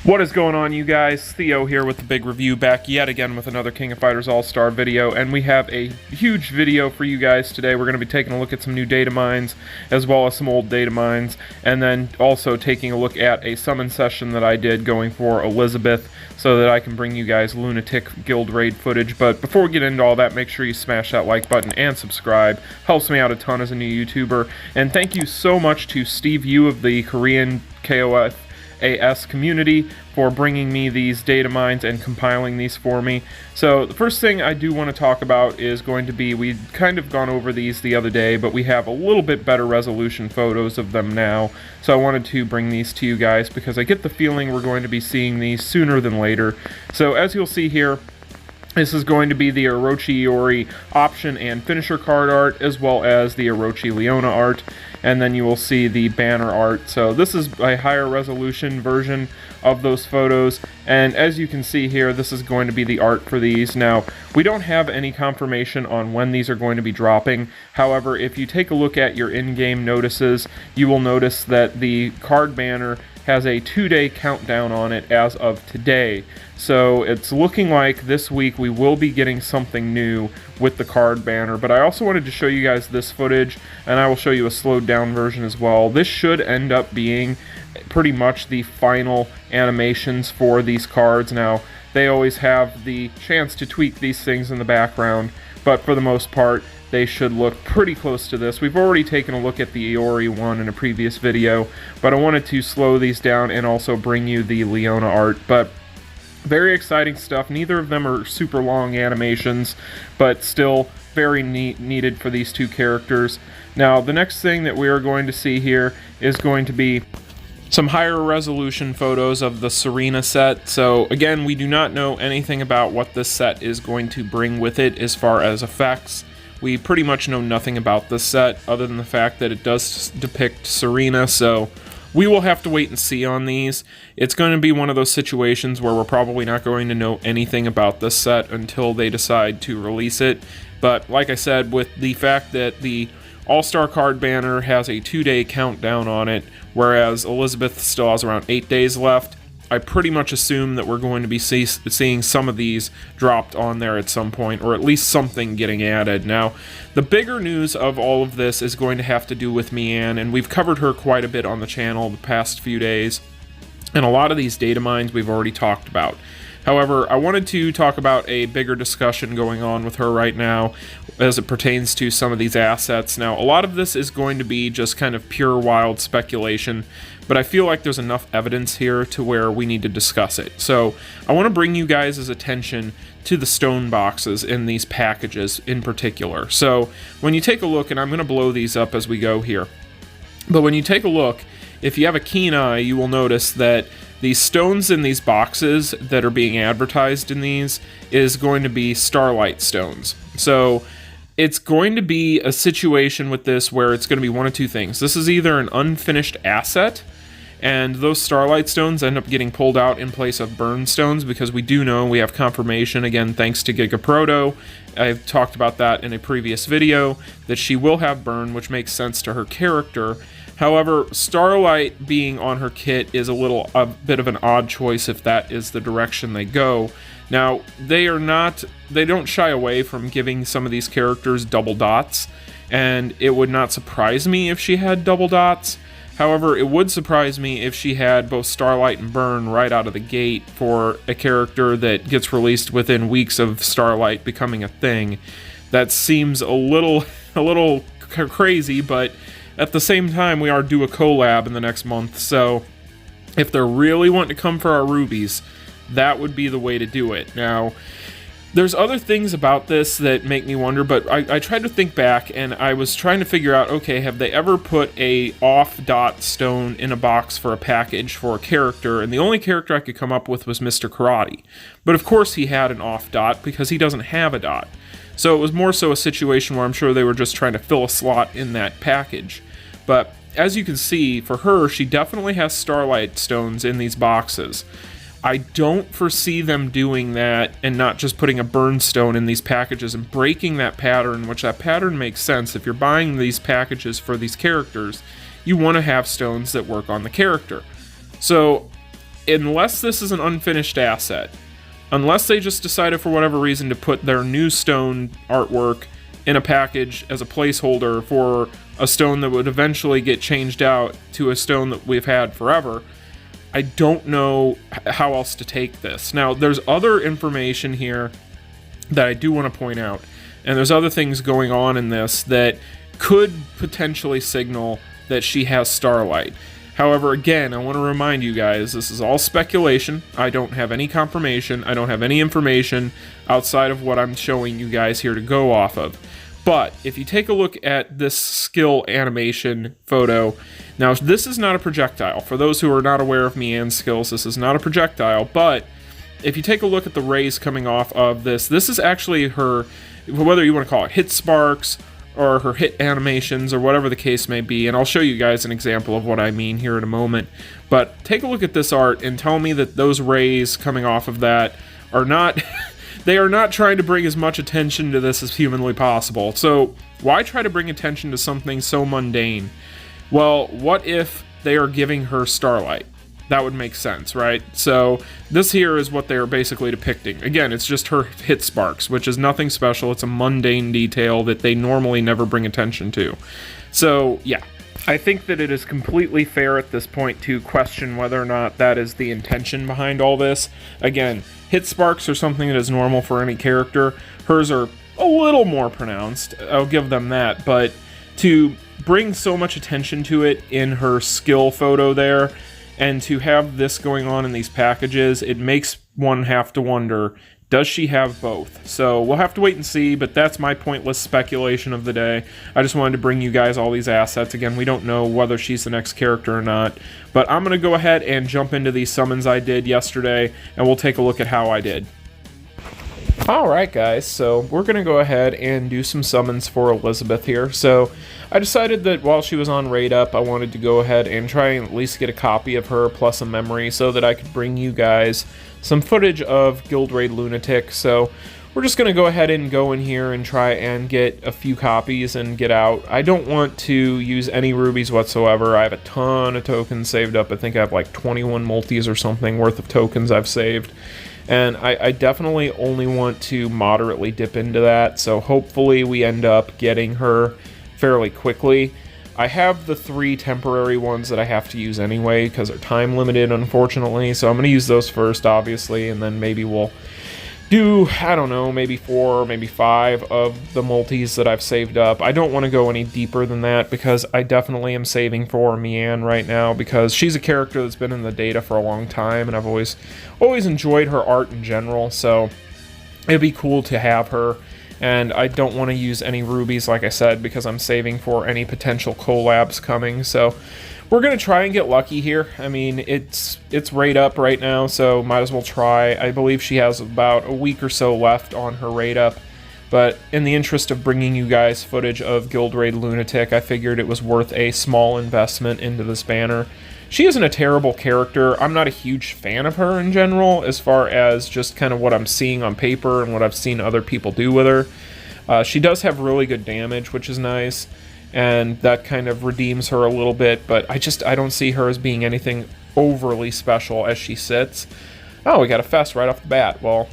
What is going on, you guys? Theo here with the big review, back yet again with another King of Fighters All-Star video, and we have a huge video for you guys today. We're going to be taking a look at some new Datamines, as well as some old Datamines, and then also taking a look at a summon session that I did going for Elisabeth, so that I can bring you guys Lunatic Guild Raid footage. But before we get into all that, make sure you smash that like button and subscribe. Helps me out a ton as a new YouTuber. And thank you so much to Steve Yu of the Korean KoF AS community for bringing me these Datamines and compiling these for me. So the first thing I do want to talk about is going to be, we'd kind of gone over these the other day, but we have a little bit better resolution photos of them now. So I wanted to bring these to you guys because I get the feeling we're going to be seeing these sooner than later. So as you'll see here, this is going to be the Orochi Iori option and finisher card art, as well as the Orochi Leona art, and then you will see the banner art. So this is a higher resolution version of those photos, and as you can see here, this is going to be the art for these. Now, we don't have any confirmation on when these are going to be dropping. However, if you take a look at your in-game notices, you will notice that the card banner has a 2-day countdown on it as of today. So it's looking like this week we will be getting something new with the card banner. But I also wanted to show you guys this footage, and I will show you a slowed down version as well. This should end up being pretty much the final animations for these cards. Now, they always have the chance to tweak these things in the background, but for the most part, they should look pretty close to this. We've already taken a look at the Iori one in a previous video, but I wanted to slow these down and also bring you the Leona art. But very exciting stuff. Neither of them are super long animations, but still very needed for these two characters. Now, the next thing that we are going to see here is going to be some higher resolution photos of the Serena set. So again, we do not know anything about what this set is going to bring with it as far as effects. We pretty much know nothing about this set other than the fact that it does depict Serena, so we will have to wait and see on these. It's going to be one of those situations where we're probably not going to know anything about this set until they decide to release it. But like I said, with the fact that the All-Star card banner has a 2-day countdown on it, whereas Elisabeth still has around 8 days left, I pretty much assume that we're going to be seeing some of these dropped on there at some point, or at least something getting added. Now, the bigger news of all of this is going to have to do with Meanne, and we've covered her quite a bit on the channel the past few days, and a lot of these Datamines we've already talked about. However, I wanted to talk about a bigger discussion going on with her right now as it pertains to some of these assets. Now, a lot of this is going to be just kind of pure wild speculation, but I feel like there's enough evidence here to where we need to discuss it. So I want to bring you guys' attention to the stone boxes in these packages in particular. So when you take a look, and I'm going to blow these up as we go here, but when you take a look, if you have a keen eye, you will notice that the stones in these boxes that are being advertised in these is going to be Starlight stones. So it's going to be a situation with this where it's going to be one of two things. This is either an unfinished asset, and those Starlight stones end up getting pulled out in place of burn stones, because we do know, we have confirmation, again, thanks to Gigaproto, I've talked about that in a previous video, that she will have burn, which makes sense to her character. However, Starlight being on her kit is a bit of an odd choice if that is the direction they go. Now, they don't shy away from giving some of these characters double dots, and it would not surprise me if she had double dots. However, it would surprise me if she had both Starlight and Burn right out of the gate for a character that gets released within weeks of Starlight becoming a thing. That seems a little crazy, but at the same time, we are due a collab in the next month, so if they're really wanting to come for our rubies, that would be the way to do it. Now, there's other things about this that make me wonder, but I tried to think back, and I was trying to figure out, okay, have they ever put a off-dot stone in a box for a package for a character? And the only character I could come up with was Mr. Karate. But of course he had an off-dot because he doesn't have a dot. So it was more so a situation where I'm sure they were just trying to fill a slot in that package. But as you can see, for her, she definitely has Starlight stones in these boxes. I don't foresee them doing that and not just putting a burn stone in these packages and breaking that pattern, which that pattern makes sense. If you're buying these packages for these characters, you want to have stones that work on the character. So unless this is an unfinished asset, unless they just decided for whatever reason to put their new stone artwork in a package as a placeholder for a stone that would eventually get changed out to a stone that we've had forever, I don't know how else to take this. Now, there's other information here that I do want to point out, and there's other things going on in this that could potentially signal that she has Starlight. However, again, I want to remind you guys, this is all speculation. I don't have any confirmation. I don't have any information outside of what I'm showing you guys here to go off of. But if you take a look at this skill animation photo, now this is not a projectile. For those who are not aware of Mian's skills, this is not a projectile, but if you take a look at the rays coming off of this is actually her, whether you want to call it hit sparks or her hit animations or whatever the case may be, and I'll show you guys an example of what I mean here in a moment. But take a look at this art and tell me that those rays coming off of that are not... They are not trying to bring as much attention to this as humanly possible. So why try to bring attention to something so mundane? Well, what if they are giving her Starlight? That would make sense, right? So this here is what they are basically depicting. Again, it's just her hit sparks, which is nothing special. It's a mundane detail that they normally never bring attention to. So yeah, I think that it is completely fair at this point to question whether or not that is the intention behind all this. Again, hit sparks are something that is normal for any character. Hers are a little more pronounced, I'll give them that, but to bring so much attention to it in her skill photo there, and to have this going on in these packages, it makes one have to wonder, does she have both? So we'll have to wait and see, but that's my pointless speculation of the day. I just wanted to bring you guys all these assets. Again, we don't know whether she's the next character or not, but I'm going to go ahead and jump into these summons I did yesterday, and we'll take a look at how I did. Alright guys, so we're going to go ahead and do some summons for Elisabeth here. So I decided that while she was on Raid Up, I wanted to go ahead and try and at least get a copy of her plus a memory so that I could bring you guys some footage of Guild Raid Lunatic. So we're just going to go ahead and go in here and try and get a few copies and get out. I don't want to use any rubies whatsoever. I have a ton of tokens saved up. I think I have like 21 multis or something worth of tokens I've saved. And I definitely only want to moderately dip into that, so hopefully we end up getting her fairly quickly. I have the 3 temporary ones that I have to use anyway, because they're time limited, unfortunately, so I'm going to use those first, obviously, and then maybe we'll do, I don't know, maybe 4 or maybe 5 of the multis that I've saved up. I don't want to go any deeper than that, because I definitely am saving for Meanne right now, because she's a character that's been in the data for a long time, and I've always enjoyed her art in general, so it'd be cool to have her. And I don't want to use any rubies, like I said, because I'm saving for any potential collabs coming, so we're going to try and get lucky here. I mean, it's Raid Up right now, so might as well try. I believe she has about a week or so left on her Raid Up, but in the interest of bringing you guys footage of Guild Raid Lunatic, I figured it was worth a small investment into this banner. She isn't a terrible character. I'm not a huge fan of her in general, as far as just kind of what I'm seeing on paper and what I've seen other people do with her. She does have really good damage, which is nice, and that kind of redeems her a little bit, but I don't see her as being anything overly special as she sits. Oh, we got a Fest right off the bat. Well,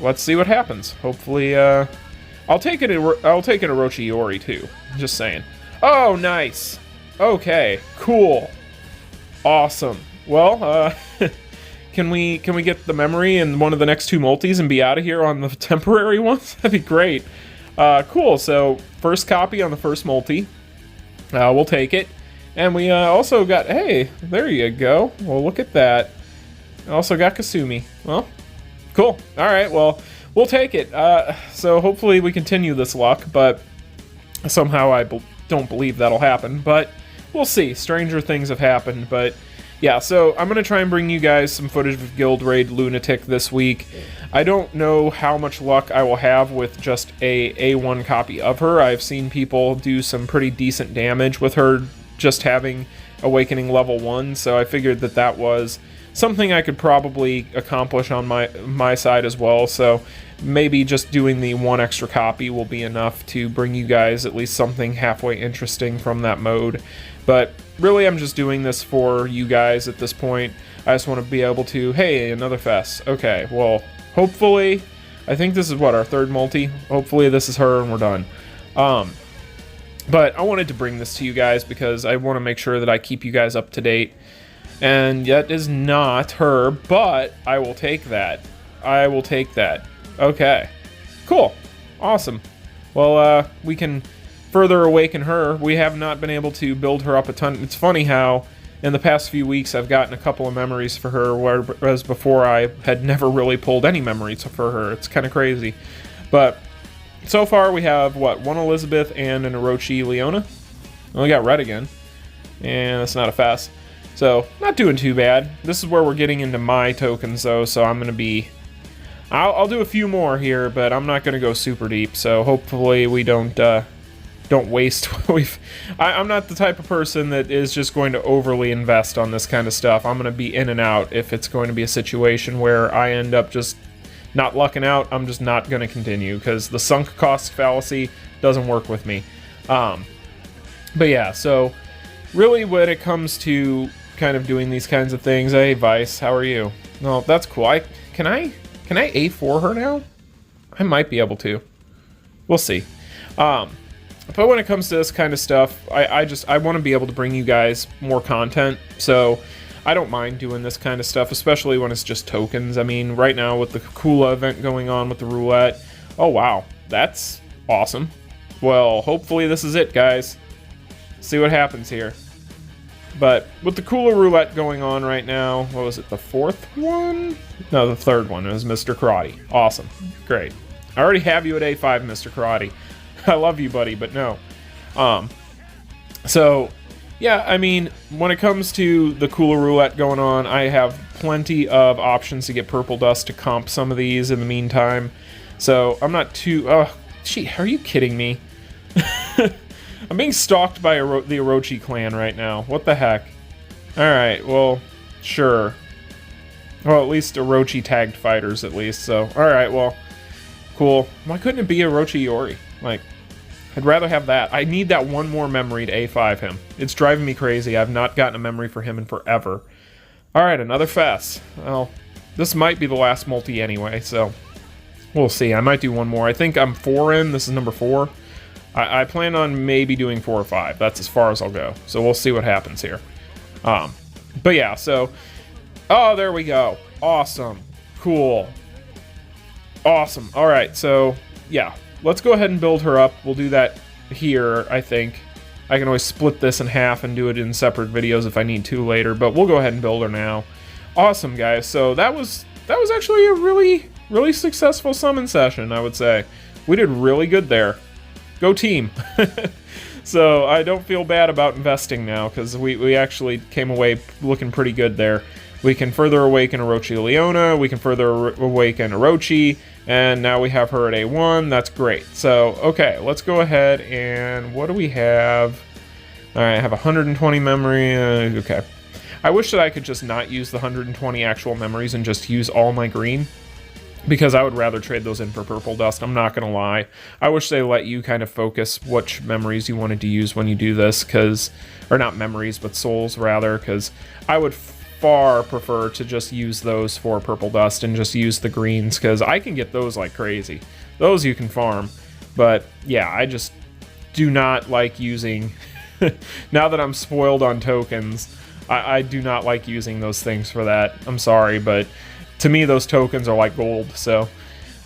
let's see what happens. Hopefully, I'll take it a Orochiori too. Just saying. Oh, nice. Okay, cool. Awesome. Well, can we get the memory in one of the next 2 multis and be out of here on the temporary ones? That'd be great. Cool, so first copy on the first multi. We'll take it. And we also got, hey, there you go. Well, look at that. Also got Kasumi. Well, cool. Alright, well, we'll take it. So hopefully we continue this luck, but somehow I don't believe that'll happen. But we'll see. Stranger things have happened, but yeah, so I'm going to try and bring you guys some footage of Guild Raid Lunatic this week. I don't know how much luck I will have with just a A1 copy of her. I've seen people do some pretty decent damage with her just having Awakening level 1, so I figured that was something I could probably accomplish on my side as well. So maybe just doing the one extra copy will be enough to bring you guys at least something halfway interesting from that mode. But really, I'm just doing this for you guys at this point. I just want to be able to, hey, another fest. Okay, well, hopefully, I think this is what, our third multi? Hopefully this is her and we're done. But I wanted to bring this to you guys because I want to make sure that I keep you guys up to date. And that is not her, but I will take that. I will take that. Okay. Cool. Awesome. Well, we can further awaken her. We have not been able to build her up a ton. It's funny how in the past few weeks I've gotten a couple of memories for her, whereas before I had never really pulled any memories for her. It's kind of crazy. But so far we have, what, one Elisabeth and an Orochi Leona. Well, we got red again. And that's not a fast. So, not doing too bad. This is where we're getting into my tokens, though, so I'm going to be... I'll do a few more here, but I'm not going to go super deep, so hopefully we don't waste what I'm not the type of person that is just going to overly invest on this kind of stuff. I'm going to be in and out if it's going to be a situation where I end up just not lucking out. I'm just not going to continue, because the sunk cost fallacy doesn't work with me. But yeah, so really when it comes to kind of doing these kinds of things, hey Vice, how are you? No, that's cool. Can I A4 her now? I might be able to. We'll see. But when it comes to this kind of stuff, I want to be able to bring you guys more content. So I don't mind doing this kind of stuff, especially when it's just tokens. I mean, right now with the Kula event going on with the Roulette, oh wow, that's awesome. Well, hopefully this is it, guys. See what happens here. But with the Kula Roulette going on right now, what was it, the fourth one? No, the third one. It was Mr. Karate. Awesome. Great. I already have you at A5, Mr. Karate. I love you, buddy, but no. So, yeah, I mean, when it comes to the Kula Roulette going on, I have plenty of options to get purple dust to comp some of these in the meantime. So, I'm not too... Oh, gee, are you kidding me? I'm being stalked by the Orochi clan right now. What the heck? Alright, well, sure. Well, at least Orochi tagged fighters, at least, so... Alright, well, cool. Why couldn't it be Orochi Iori? Like, I'd rather have that. I need that one more memory to A5 him. It's driving me crazy. I've not gotten a memory for him in forever. Alright, another fest. Well, this might be the last multi anyway, so... We'll see. I might do one more. I think I'm 4 in. This is number 4. I plan on maybe doing 4 or 5. That's as far as I'll go. So we'll see what happens here. But yeah, so... Oh, there we go. Awesome. Cool. Awesome. Alright, so... Yeah. Let's go ahead and build her up. We'll do that here, I think. I can always split this in half and do it in separate videos if I need to later. But we'll go ahead and build her now. Awesome, guys. So that was actually a really successful summon session, I would say. We did really good there. Go team. So I don't feel bad about investing now, because we actually came away looking pretty good there. We can further awaken Orochi Leona, we can further awaken Orochi, and now we have her at A1. That's great. So, okay, let's go ahead and what do we have? Alright, I have 120 memory. Okay. I wish that I could just not use the 120 actual memories and just use all my green, because I would rather trade those in for purple dust. I'm not going to lie. I wish they let you kind of focus which memories you wanted to use when you do this, or not memories, but souls rather, because I would far prefer to just use those for purple dust and just use the greens, because I can get those like crazy. Those you can farm. But yeah, I just do not like using... Now that I'm spoiled on tokens, I do not like using those things for that. I'm sorry, but... To me, those tokens are like gold, so...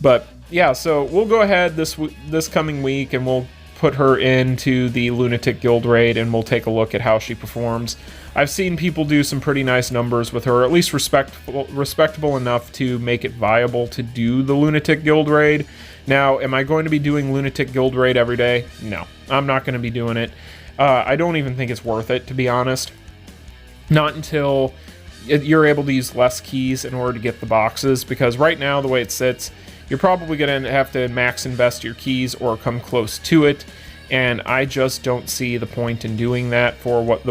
But, yeah, so we'll go ahead this coming week, and we'll put her into the Lunatic Guild Raid, and we'll take a look at how she performs. I've seen people do some pretty nice numbers with her, at least respectable enough to make it viable to do the Lunatic Guild Raid. Now, am I going to be doing Lunatic Guild Raid every day? No, I'm not going to be doing it. I don't even think it's worth it, to be honest. Not until... you're able to use less keys in order to get the boxes, because right now, the way it sits, you're probably going to have to max invest your keys or come close to it and I just don't see the point in doing that for what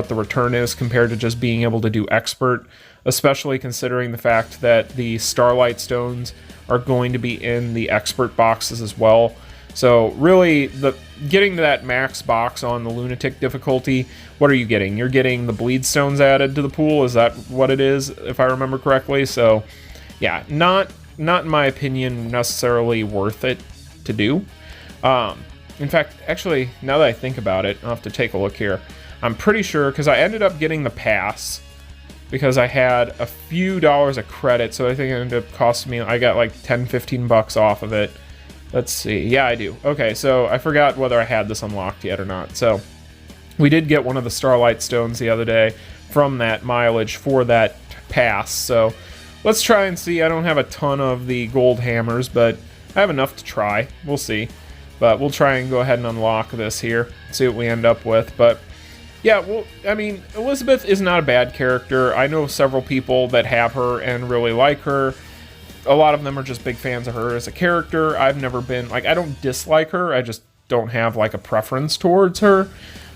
the return is compared to just being able to do expert, especially considering the fact that the Starlight stones are going to be in the expert boxes as well. So really, getting to that max box on the Lunatic difficulty, what are you getting? You're getting the bleed stones added to the pool. Is that what it is, if I remember correctly? So yeah, not in my opinion necessarily worth it to do. In fact, actually, now that I think about it, I'll have to take a look here. I'm pretty sure, because I ended up getting the pass because I had a few dollars of credit, so I think it ended up costing me, I got like 10-15 bucks off of it. Let's see. Yeah, I do. Okay, so I forgot whether I had this unlocked yet or not. So we did get one of the Starlight stones the other day from that mileage for that pass. So let's try and see. I don't have a ton of the gold hammers, but I have enough to try. We'll see. But we'll try and go ahead and unlock this here, see what we end up with. But yeah, well, I mean, Elisabeth is not a bad character. I know several people that have her and really like her. A lot of them are just big fans of her as a character. I've never been, like, I don't dislike her. I just don't have, like, a preference towards her.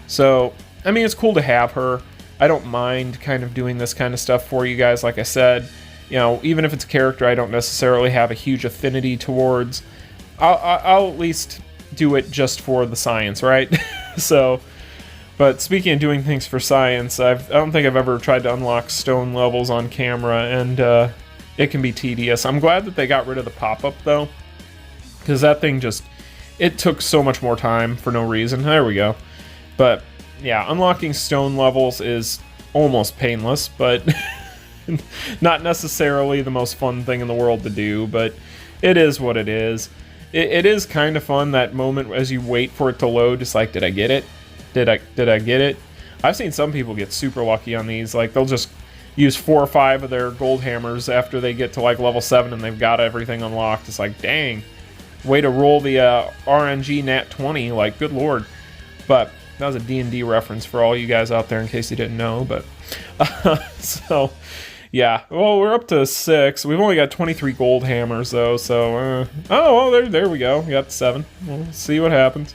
So, I mean, it's cool to have her. I don't mind kind of doing this kind of stuff for you guys. Like I said, you know, even if it's a character I don't necessarily have a huge affinity towards, I'll at least do it just for the science, right? So, but speaking of doing things for science, I don't think I've ever tried to unlock stone levels on camera, and it can be tedious. I'm glad that they got rid of the pop-up, though, because that thing just, it took so much more time for no reason. There we go. But, yeah, unlocking stone levels is almost painless, but not necessarily the most fun thing in the world to do, but it is what it is. It is kind of fun, that moment as you wait for it to load, just like, did I get it? Did I get it? I've seen some people get super lucky on these. Like, they'll just use 4 or 5 of their gold hammers after they get to like level 7 and they've got everything unlocked. It's like, dang, way to roll the RNG Nat 20, like, good lord. But that was a D&D reference for all you guys out there in case you didn't know. But so yeah, well, we're up to 6. We've only got 23 gold hammers though, so oh, well, there we go. We got 7. We'll see what happens.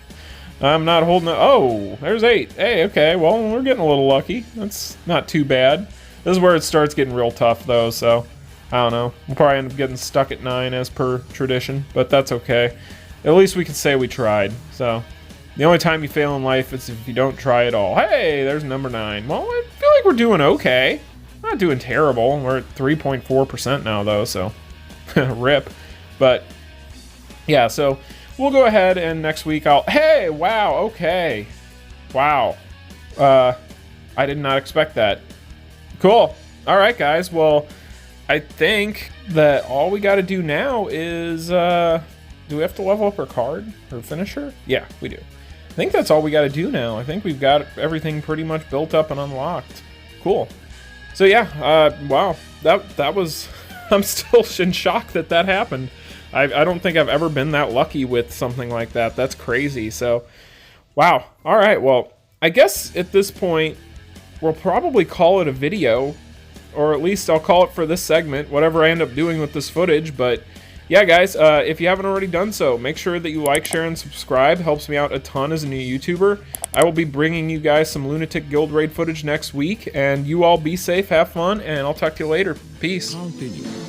I'm not holding it. Oh, there's 8. Hey, okay, well, we're getting a little lucky. That's not too bad. This is where it starts getting real tough, though, so I don't know. We'll probably end up getting stuck at 9 as per tradition, but that's okay. At least we can say we tried. So the only time you fail in life is if you don't try at all. Hey, there's number 9. Well, I feel like we're doing okay. We're not doing terrible. We're at 3.4% now, though, so rip. But yeah, so we'll go ahead and next week I'll... Hey, wow, okay. Wow. I did not expect that. Cool. All right, guys. Well, I think that all we got to do now is, do we have to level up our card or finish her? Yeah, we do. I think that's all we got to do now. I think we've got everything pretty much built up and unlocked. Cool. So yeah, wow. That was, I'm still in shock that happened. I don't think I've ever been that lucky with something like that. That's crazy. So, wow. All right. Well, I guess at this point, we'll probably call it a video, or at least I'll call it for this segment, whatever I end up doing with this footage. But yeah, guys, if you haven't already done so, make sure that you like, share, and subscribe. Helps me out a ton as a new YouTuber. I will be bringing you guys some Lunatic Guild Raid footage next week, and you all be safe, have fun, and I'll talk to you later. Peace. Continue.